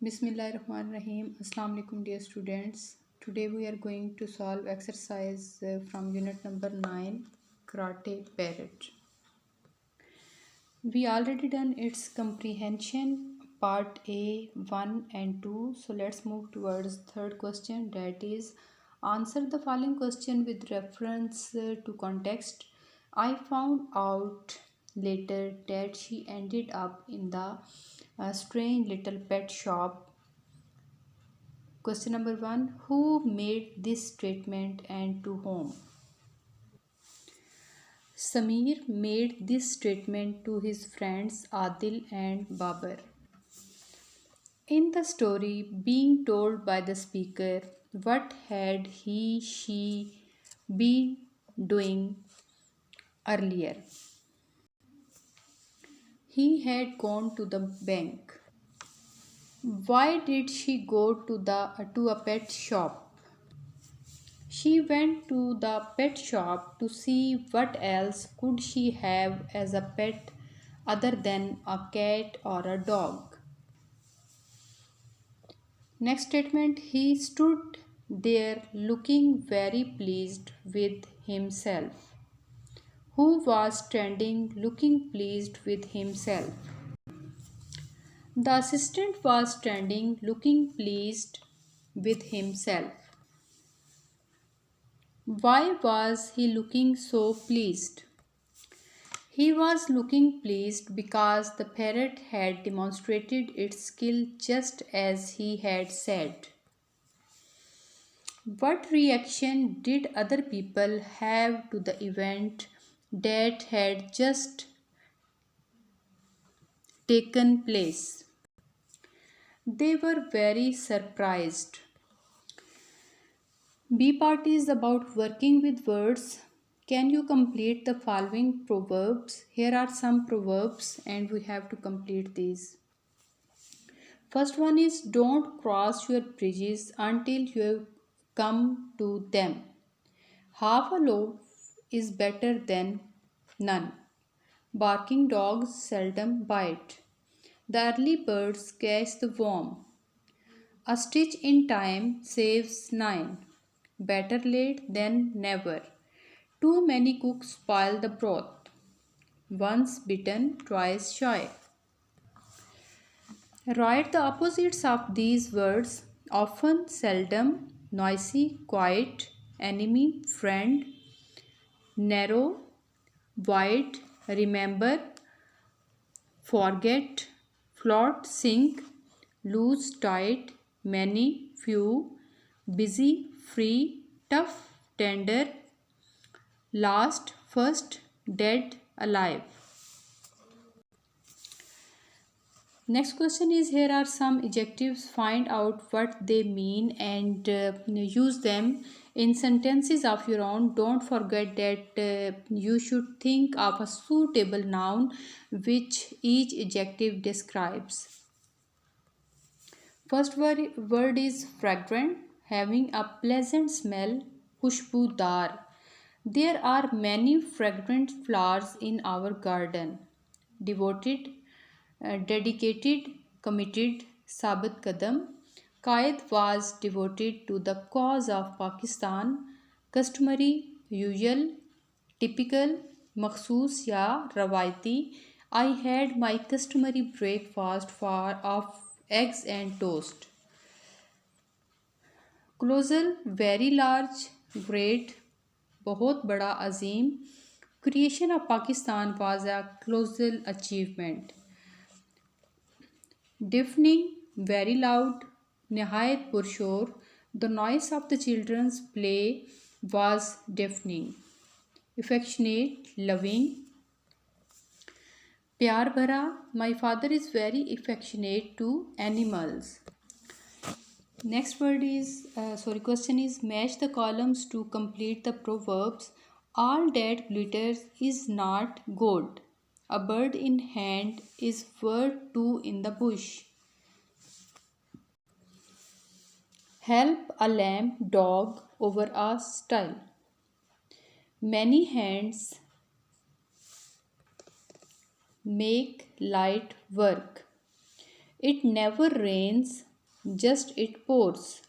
Bismillahirrahmanirrahim. Assalamu alaikum dear students. Today we are going to solve exercise from unit number 9 Karate Parrot. We already done its comprehension part A 1 and 2. So let's move towards third question, that is answer the following question with reference to context. I found out later that she ended up in the strange little pet shop. Question number 1. Who made this statement and to whom? Samir made this statement to his friends Adil and Babar. In the story being told by the speaker, what had she been doing earlier? He had gone to the bank. Why did she go to a pet shop? She went to the pet shop to see what else could she have as a pet other than a cat or a dog. Next statement, he stood there looking very pleased with himself. Who was standing looking pleased with himself? The assistant was standing looking pleased with himself. Why was he looking so pleased? He was looking pleased because the parrot had demonstrated its skill just as he had said. What reaction did other people have to the event that had just taken place? They were very surprised. B part is about working with words. Can you complete the following proverbs? Here are some proverbs and we have to complete these. First one is don't cross your bridges until you come to them. Half a loaf is better than none. Barking dogs seldom bite. The early birds catch the worm. A stitch in time saves 9. Better late than never. Too many cooks spoil the broth. Once bitten, twice shy. Write the opposites of these words: often, seldom, noisy, quiet, enemy, friend, narrow, wide, remember, forget, float, sink, loose, tight, many, few, busy, free, tough, tender, last, first, dead, alive. Next question is, here are some adjectives. Find out what they mean and use them in sentences of your own. Don't forget that you should think of a suitable noun which each adjective describes. First word is fragrant, having a pleasant smell, khushbudar. There are many fragrant flowers in our garden. Devoted, dedicated, committed, Sabit Kadam. Qaid was devoted to the cause of Pakistan. Customary, usual, typical, makhsus ya rawaiti. I had my customary breakfast of eggs and toast. Colossal, very large, great, बहुत बड़ा अजीम. Creation of Pakistan was a colossal achievement. Deafening, very loud, नहायत पुरशोर. The noise of the children's play was deafening. Affectionate, loving. प्यार भरा, my father is very affectionate to animals. Next question is match the columns to complete the proverbs. All that glitters is not gold. A bird in hand is worth two in the bush. Help a lamb dog over a stile. Many hands make light work. It never rains just it pours.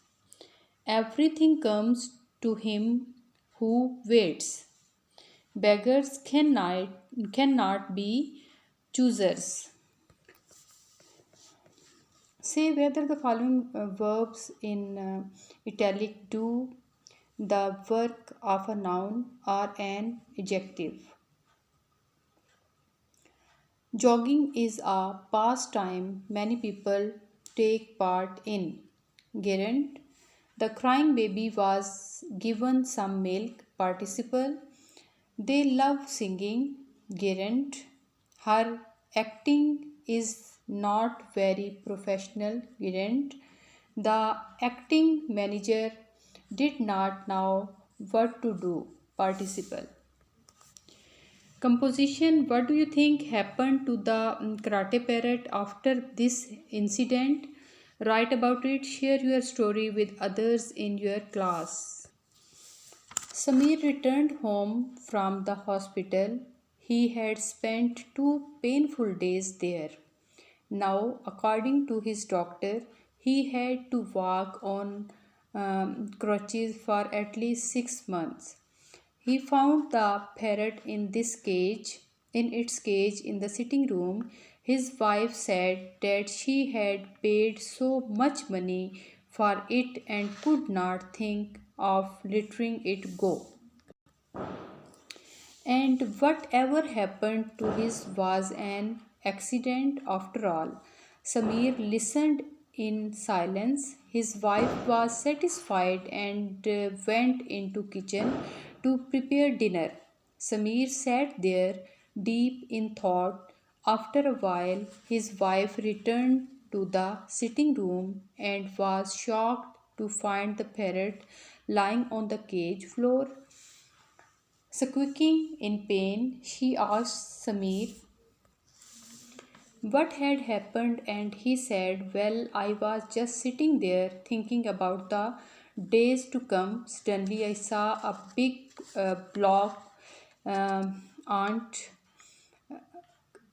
Everything comes to him who waits. Beggars cannot be choosers. Say whether the following verbs in italic do the work of a noun or an adjective. Jogging is a pastime many people take part in. Gerund. The crying baby was given some milk. Participle. They love singing. Gerund. Her acting is not very professional. Gerund. The acting manager did not know what to do. Participle. Composition. What do you think happened to the karate parrot after this incident? Write about it. Share your story with others in your class. Samir returned home from the hospital. He had spent 2 painful days there. Now, according to his doctor, he had to walk on crutches for at least 6 months. He found the parrot in its cage in the sitting room. His wife said that she had paid so much money for it and could not think of letting it go. And whatever happened to his was an accident after all. Samir listened in silence. His wife was satisfied and went into kitchen to prepare dinner. Samir sat there deep in thought. After a while, his wife returned to the sitting room and was shocked to find the parrot lying on the cage floor. Squeaking in pain, she asked Samir what had happened, and he said, well, I was just sitting there thinking about the days to come. Suddenly, I saw a big block ant,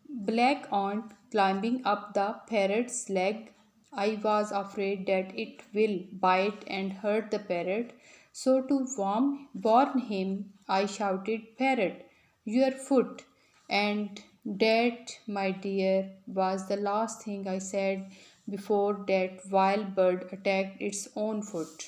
black ant climbing up the parrot's leg. I was afraid that it will bite and hurt the parrot. So, to warn him, I shouted, Parrot, your foot! And that, my dear, was the last thing I said before that wild bird attacked its own foot.